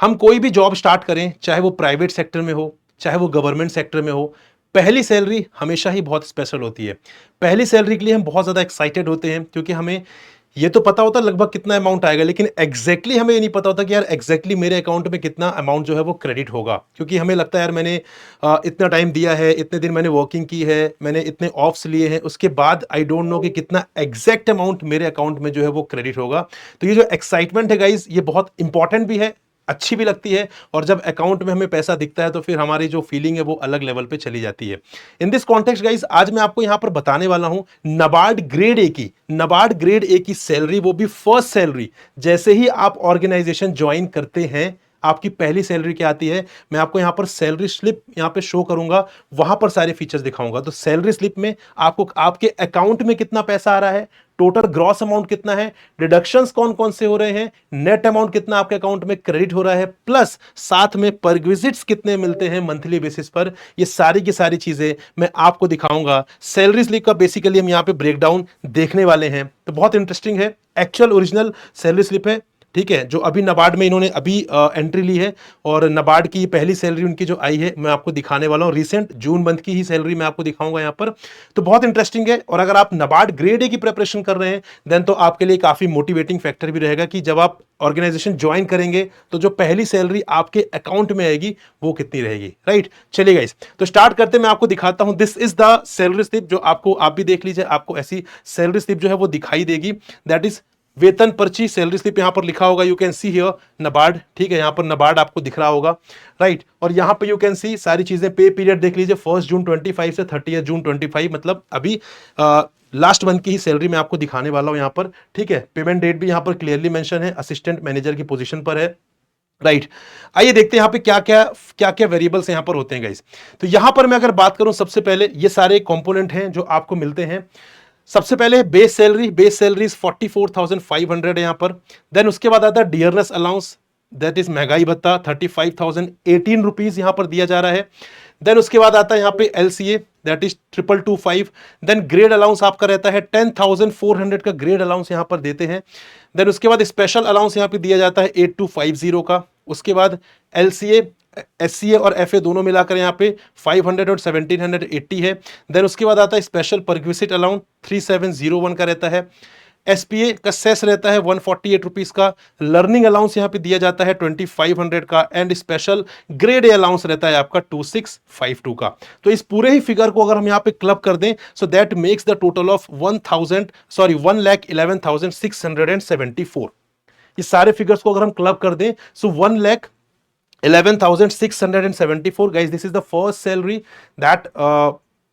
हम कोई भी जॉब स्टार्ट करें, चाहे वो प्राइवेट सेक्टर में हो, चाहे वो गवर्नमेंट सेक्टर में हो, पहली सैलरी हमेशा ही बहुत स्पेशल होती है। पहली सैलरी के लिए हम बहुत ज़्यादा एक्साइटेड होते हैं क्योंकि हमें ये तो पता होता है लगभग कितना अमाउंट आएगा, लेकिन हमें ये नहीं पता होता कि यार मेरे अकाउंट में कितना अमाउंट जो है वो क्रेडिट होगा। क्योंकि हमें लगता है यार मैंने इतना टाइम दिया है, इतने दिन मैंने वर्किंग की है, मैंने इतने ऑफ्स लिए हैं, उसके बाद आई डोंट नो कि कितना एग्जैक्ट अमाउंट मेरे अकाउंट में जो है वो क्रेडिट होगा। तो ये जो एक्साइटमेंट है गाइज, ये बहुत इंपॉर्टेंट भी है, अच्छी भी लगती है, और जब अकाउंट में हमें पैसा दिखता है तो फिर हमारी जो फीलिंग है वो अलग लेवल पे चली जाती है। इन दिस कॉन्टेक्स्ट गाइस, आज मैं आपको यहां पर बताने वाला हूं नबार्ड ग्रेड ए की सैलरी, वो भी फर्स्ट सैलरी। जैसे ही आप ऑर्गेनाइजेशन ज्वाइन करते हैं, आपकी पहली सैलरी क्या आती है, मैं आपको यहां पर सैलरी स्लिप यहां पे शो करूंगा, वहां पर सारे फीचर्स दिखाऊंगा। तो सैलरी स्लिप में आपको आपके अकाउंट में कितना पैसा आ रहा है, टोटल ग्रॉस अमाउंट कितना है, डिडक्शंस कौन कौन से हो रहे हैं, नेट अमाउंट कितना आपके अकाउंट में क्रेडिट हो रहा है, प्लस साथ में परक्विजिट्स कितने मिलते हैं मंथली बेसिस पर, ये सारी की सारी चीजें मैं आपको दिखाऊंगा। सैलरी स्लिप का बेसिकली हम यहां पे ब्रेकडाउन देखने वाले हैं, तो बहुत इंटरेस्टिंग है। एक्चुअल ओरिजिनल सैलरी स्लिप है, ठीक है, जो अभी नबार्ड में इन्होंने अभी एंट्री ली है, और नबार्ड की पहली सैलरी उनकी जो आई है मैं आपको दिखाने वाला हूं। रिसेंट जून मंथ की ही सैलरी मैं आपको दिखाऊंगा यहां पर। तो बहुत इंटरेस्टिंग है, और अगर आप नबार्ड ग्रेड ए की प्रिपरेशन कर रहे हैं देन तो आपके लिए काफी मोटिवेटिंग फैक्टर भी रहेगा कि जब आप ऑर्गेनाइजेशन ज्वाइन करेंगे तो जो पहली सैलरी आपके अकाउंट में आएगी वो कितनी रहेगी, राइट। चलिए गाइस, तो स्टार्ट करते, मैं आपको दिखाता हूं। This is the salary slip, जो आपको, आप भी देख लीजिए, आपको ऐसी सैलरी स्लिप जो है वो दिखाई देगी। दैट इज वेतन पर्ची सैलरी स्लिप, यहां पर लिखा होगा, you can see here NABARD, ठीक है, यहां पर नबार्ड आपको दिख रहा होगा, राइट। और यहां पर यू कैन सी सारी चीजें, पे पीरियड देख लीजिए, 1 जून 25 से 30 जून 25, मतलब अभी लास्ट मंथ की ही सैलरी मैं आपको दिखाने वाला हूं यहां पर, ठीक है। पेमेंट डेट भी यहां पर क्लियरली मेंशन है, असिस्टेंट मैनेजर की पोजीशन पर है, राइट। आइए देखते हैं यहां पे क्या क्या वेरिएबल्स यहां पर होते हैं गाइस। तो यहां पर मैं अगर बात करूं, सबसे पहले ये सारे कंपोनेंट हैं जो आपको मिलते हैं। सबसे पहले बेस सैलरी इज 44,500 है यहां पर। देन उसके बाद आता है डियरनेस अलाउंस, दैट इज महंगाई भत्ता, 35,018 रुपीज यहां पर दिया जा रहा है। देन उसके बाद आता है यहां पे LCA, that is 2225। Then grade allowance आपका रहता है 10,400 का ग्रेड अलाउंस यहां पर देते हैं। देन उसके बाद स्पेशल अलाउंस यहां पे दिया जाता है 8250 का। उसके बाद एलसीए, एससीए और एफए दोनों मिलाकर यहाँ पे 500 और 1780 है। देन उसके बाद आता है स्पेशल परक्विजिट अलाउंस 3701 का रहता है। एसपीए का सेस रहता है 148 रुपीज का। लर्निंग अलाउंस यहाँ पे दिया जाता है 2500 का, and special grade A allowance रहता है आपका 2652 का। तो इस पूरे ही फिगर को अगर हम यहाँ पे क्लब कर दें, so that makes the total of 1,11,674। ये सारे फिगर्स को अगर हम क्लब कर दें, सो 1,11,674 guys, this is the first salary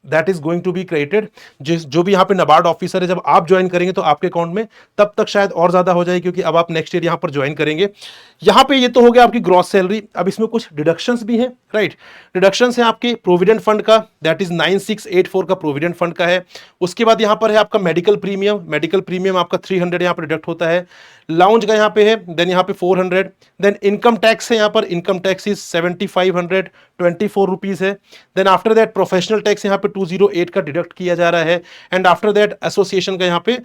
that is going to be created। जो भी यहाँ पे नबार्ड ऑफिसर है, जब आप ज्वाइन करेंगे तो आपके अकाउंट में तब तक शायद और ज्यादा हो जाए, क्योंकि अब आप नेक्स्ट ईयर यहाँ पर ज्वाइन करेंगे। यहाँ पे ये तो हो गया आपकी ग्रॉस सैलरी। अब इसमें कुछ डिडक्शंस भी हैं, राइट। डिडक्शंस हैं आपके प्रोविडेंट फंड का, दैट इज 9684 का प्रोविडेंट फंड का है। उसके बाद यहाँ पर है आपका मेडिकल प्रीमियम आपका 300 यहाँ पर डिडक्ट होता है। लाउंज का यहाँ पे है, देन यहाँ पे 400। देन इनकम टैक्स है, यहाँ पर इनकम टैक्स इज 7524 रुपीज है। Then after that professional tax यहाँ पे 208 का डिडक्ट किया जा रहा है। एंड आफ्टर दैट एसोसिएशन का यहाँ पे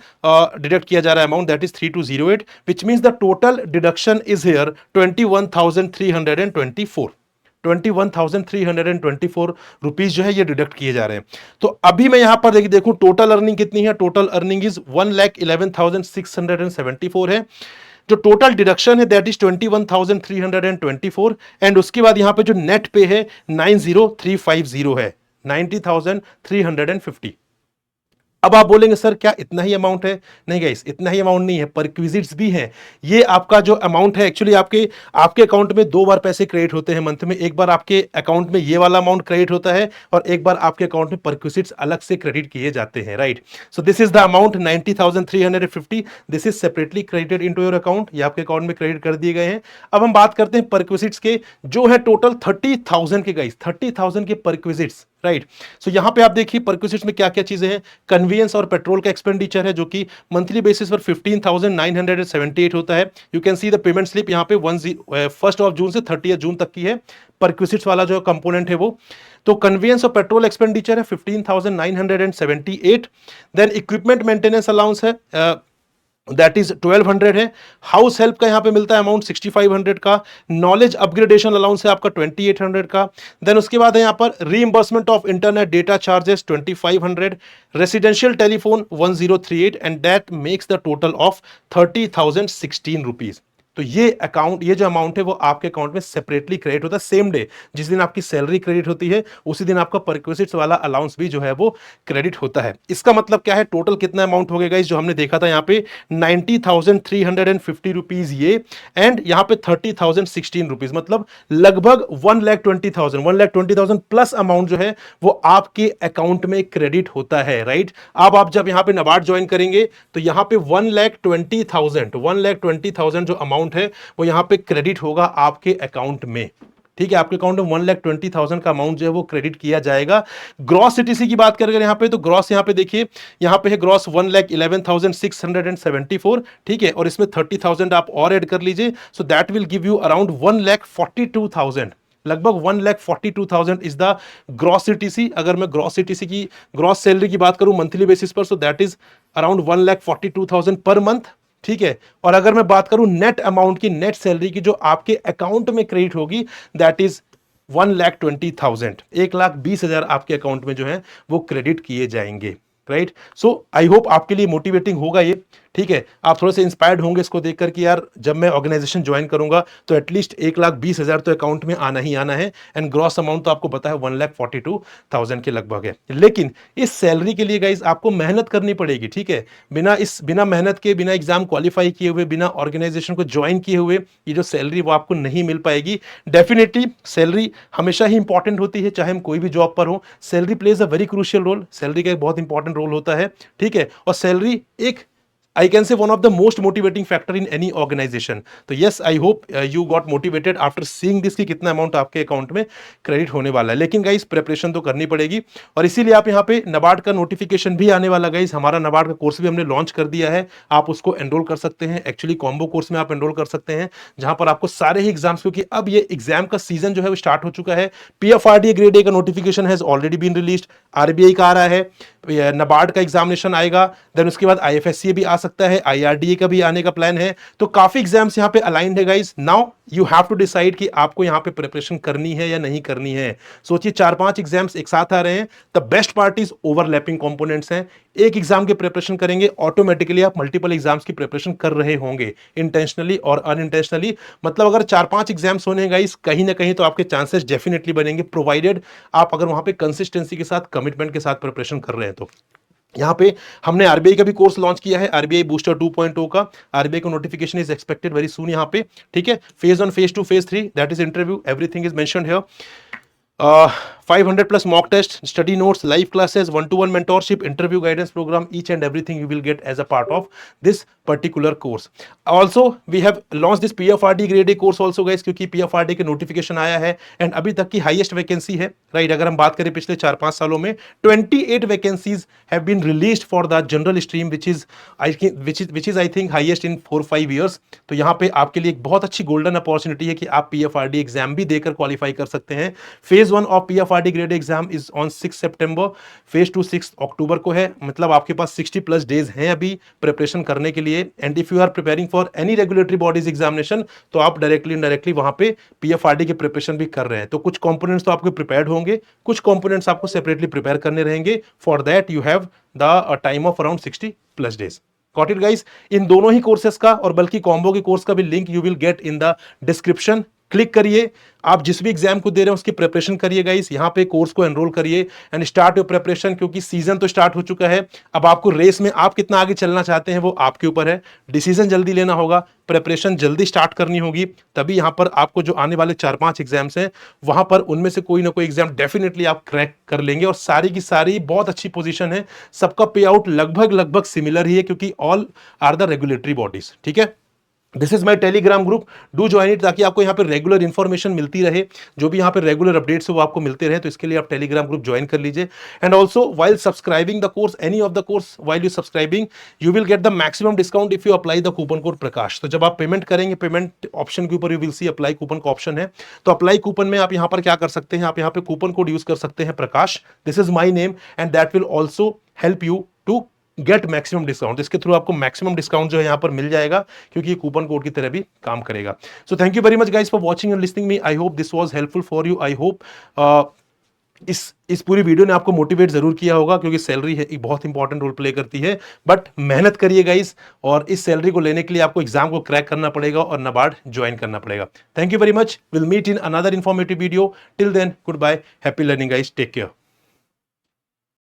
डिडक्ट किया जा रहा है amount, that is 3208, which means the total deduction is here 21,324। 21,324 rupees जो है ये डिडक्ट किए जा रहे हैं। तो अभी मैं यहां पर देखूं टोटल अर्निंग कितनी है। टोटल अर्निंग इज 1,11,674 है। जो टोटल डिडक्शन है दैट इज 21,324, एंड उसके बाद यहां पे जो नेट पे है 90,350 है, 90,350। अब आप बोलेंगे सर क्या इतना ही अमाउंट है? नहीं गाइस, इतना ही अमाउंट नहीं है, परक्विजिट्स भी हैं। ये आपका जो अमाउंट है, एक्चुअली आपके अकाउंट में दो बार पैसे क्रेडिट होते हैं मंथ में। एक बार आपके अकाउंट में ये वाला अमाउंट क्रेडिट होता है, और एक बार आपके अकाउंट में परक्विजिट्स अलग से क्रेडिट किए जाते हैं, right. So this is the amount 90,350, this is separately credited into your account, ये आपके अकाउंट में क्रेडिट कर दिए गए हैं। अब हम बात करते हैं परक्विजिट्स के, जो है टोटल 30,000 के गाइस, 30,000 के परक्विजिट्स, राइट। सो यहां पे आप देखिए परक्विजिट्स में क्या क्या चीजें हैं। कन्वीनियंस और पेट्रोल का एक्सपेंडिचर है, जो कि मंथली बेसिस पर 15,978 होता है। You can see the payment slip यहाँ पे 1 जून से 30 जून तक की है, परक्विजिट्स वाला जो कंपोनेंट है वो। तो कन्वीनियंस और पेट्रोल एक्सपेंडिचर है 15,978। देन इक्विपमेंट मेंटेनेंस अलाउंस है दैट इज 1200 है। हाउस हेल्प का यहाँ पे मिलता है अमाउंट 6500 का। नॉलेज अपग्रेडेशन अलाउंस है आपका 2800 का। देन उसके बाद है यहाँ पर reimbursement of internet data charges 2500, residential telephone 1038, and that makes the total of 30,016 rupees. तो ये अकाउंट, ये जो अमाउंट है वो आपके अकाउंट में सेपरेटली क्रेडिट होता है सेम डे, जिस दिन आपकी सैलरी क्रेडिट होती है उसी दिन आपका परक्विजिट्स वाला अलाउंस भी जो है वो क्रेडिट होता है। इसका मतलब क्या है, टोटल कितना अमाउंट हो गया गाइस, जो हमने देखा था यहाँ पे 90,350 रुपीज ये, एंड यहाँ पे 30,016 रुपीज, मतलब लगभग 1,20,000 प्लस अमाउंट जो है वो आपके अकाउंट में क्रेडिट होता है, राइट। अब आप जब यहाँ पे नबार्ड ज्वाइन करेंगे तो यहाँ पे 1,20,000 जो अमाउंट है वो यहाँ पे क्रेडिट होगा आपके अकाउंट में, ठीक है। आपके अकाउंट में 1,20,000 का अमाउंट जो है वो क्रेडिट किया जाएगा। ग्रॉस सीटीसी की बात करें यहाँ पे, तो ग्रॉस यहाँ पे देखिए, यहाँ पे है ग्रॉस 1,11,674, ठीक है, और इसमें 30,000 आप और ऐड कर लीजिए, so that will give you around 1,42,000, लगभग 1,42,000 इज द ग्रॉस सीटीसी। अगर मैं ग्रॉस सीटीसी की ग्रॉस सैलरी की बात करूं मंथली बेसिस पर, so that is around 1,42,000 per month, ठीक है। और अगर मैं बात करूं नेट अमाउंट की, नेट सैलरी की जो आपके अकाउंट में क्रेडिट होगी, दैट इज 1,20,000, 1,20,000 आपके अकाउंट में जो है वो क्रेडिट किए जाएंगे, राइट। सो आई होप आपके लिए मोटिवेटिंग होगा ये, ठीक है। आप थोड़े से इंस्पायर्ड होंगे इसको देखकर कि यार जब मैं ऑर्गेनाइजेशन ज्वाइन करूंगा तो एटलीस्ट 1,20,000 तो अकाउंट में आना ही आना है, एंड ग्रॉस अमाउंट तो आपको पता है 1,42,000 के लगभग है। लेकिन इस सैलरी के लिए गाइज आपको मेहनत करनी पड़ेगी, ठीक है। बिना मेहनत के, बिना एग्जाम क्वालिफाई किए हुए, बिना ऑर्गेनाइजेशन को ज्वाइन किए हुए ये जो सैलरी वो आपको नहीं मिल पाएगी। डेफिनेटली सैलरी हमेशा ही इंपॉर्टेंट होती है, चाहे हम कोई भी जॉब पर हो, salary plays a very crucial role, salary का एक बहुत इंपॉर्टेंट रोल होता है, ठीक है। और सैलरी एक I can say one of the most motivating factor in any organization. तो yes, I hope you got motivated after seeing this कि कितना अमाउंट आपके अकाउंट में क्रेडिट होने वाला है। लेकिन गाइस प्रिपरेशन तो करनी पड़ेगी, और इसीलिए आप यहाँ पे नबार्ड का नोटिफिकेशन भी आने वाला गाइस। हमारा नबार्ड का कोर्स भी हमने लॉन्च कर दिया है, आप उसको एनरोल कर सकते हैं। एक्चुअली कॉम्बो कोर्स में आप एनरोल कर सकते हैं, जहां पर आपको सारे ही एग्जाम्स, क्योंकि अब ये एग्जाम का सीजन जो है वो स्टार्ट हो चुका है। PFRDA ग्रेड ए का notification has already been released, RBI का आ रहा है, नबार्ड का एग्जामिनेशन आएगा, देन उसके बाद IFSC भी आ सकता है, IRDA का भी आने का प्लान है। तो काफी एग्जाम्स यहाँ पे अलाइंड है guys. Now you have to decide कि आपको यहाँ पे प्रिपरेशन करनी है या नहीं करनी है। सोचिए 4-5 एग्जाम्स एक साथ आ रहे हैं, the best part is overlapping components हैं। एक एग्जाम की प्रिपरेशन करेंगे, ऑटोमेटिकली आप मल्टीपल एग्जाम्स की प्रिपरेशन कर रहे होंगे, इंटेंशनली और अनइंटेंशनली। मतलब अगर 4-5 एग्जाम्स होने हैं गाइस, कहीं ना कहीं तो आपके चांसेस डेफिनेटली बनेंगे, प्रोवाइडेड आप अगर वहां पे कंसिस्टेंसी के साथ, कमिटमेंट के साथ प्रिपरेशन कर रहे हैं तो। यहाँ पे हमने आरबीआई का भी कोर्स लॉन्च किया है, आरबीआई बूस्टर 2.0 का। आरबीआई का notification is expected very soon यहाँ पे, ठीक है। Phase 1, phase 2, phase 3, that is interview, everything is mentioned here. 500 plus mock test, study notes, live classes, one-to-one mentorship, interview guidance program, each and everything you will get as a part of this particular course. Also we have launched this PFRD grade A course also guys, क्योंकि PFRD के notification आया है, and अभी तक की highest vacancy है, right. अगर हम बात करें पिछले 4-5 सालों में 28 vacancies have been released for the general stream, which is I think highest in 4-5 years. तो यहाँ पे आपके लिए एक बहुत अच्छी गोल्डन अपॉर्चुनिटी है कि आप PFRD एग्जाम भी देकर क्वालिफाई कर सकते हैं। Phase 1 of PFRD grade exam is on 6 September, phase 2 6 अक्टूबर को है। मतलब आपके पास 60 प्लस डेज हैं अभी प्रिपरेशन करने के लिए। And if you are preparing for any regulatory bodies examination, तो आप डायरेक्टली इनडायरेक्टली वहां पे PFRD की प्रिपरेशन भी कर रहे हैं। तो कुछ कंपोनेंट्स तो आपके प्रिपेयर्ड होंगे, कुछ कंपोनेंट्स आपको सेपरेटली प्रिपेयर करने रहेंगे। For that you have the time of around 60 plus days. Got it guys. इन दोनों ही कोर्सेस का और बल्कि कॉम्बो के कोर्स का भी link you will get in the description. Click करिए, आप जिस भी एग्जाम को दे रहे हैं उसकी प्रिपरेशन करिए गाइस, यहाँ पे कोर्स को एनरोल करिए एंड स्टार्ट योर प्रिपरेशन, क्योंकि सीजन तो स्टार्ट हो चुका है। अब आपको रेस में आप कितना आगे चलना चाहते हैं वो आपके ऊपर है। डिसीजन जल्दी लेना होगा, प्रिपरेशन जल्दी स्टार्ट करनी होगी, तभी यहाँ पर आपको जो आने वाले 4-5 एग्जाम्स हैं वहां पर उनमें से कोई ना कोई एग्जाम डेफिनेटली आप क्रैक कर लेंगे। और सारी की सारी बहुत अच्छी पोजीशन है, सबका पे आउट लगभग सिमिलर ही है, क्योंकि all are the regulatory bodies, ठीक है। This is my Telegram group, do join it, ताकि आपको यहाँ पे रेगुलर इन्फॉर्मेशन मिलती रहे, जो भी यहाँ पे रेगुलर अपडेट्स है वो आपको मिलते रहे। तो इसके लिए आप टेलीग्राम ग्रुप ज्वाइन कर लीजिए। And also while subscribing the course, any of the course, while you subscribing you will get the maximum discount if you apply the coupon code Prakash. तो जब आप पेमेंट करेंगे, पेमेंट ऑप्शन के ऊपर you will see apply coupon का option है। तो apply coupon में आप यहाँ पर क्या कर सकते हैं, आप यहाँ पे कूपन कोड यूज कर सकते हैं Prakash, this is my name, and that will also help you to get maximum discount, इसके थ्रू आपको मैक्सिमम डिस्काउंट जो है यहाँ पर मिल जाएगा, क्योंकि ये कूपन कोड की तरह भी काम करेगा। So thank you very much guys for watching and listening me. I hope this was helpful for you. I hope इस पूरी वीडियो ने आपको मोटिवेट जरूर किया होगा, क्योंकि सैलरी है एक बहुत इंपॉर्टेंट रोल प्ले करती है। बट मेहनत करिए गाइस, और इस सैलरी को लेने के लिए आपको एग्जाम को क्रैक करना पड़ेगा और नाबार्ड ज्वाइन करना पड़ेगा। Thank you very much, will meet in another informative video. Till then, good bye, happy learning guys, take care.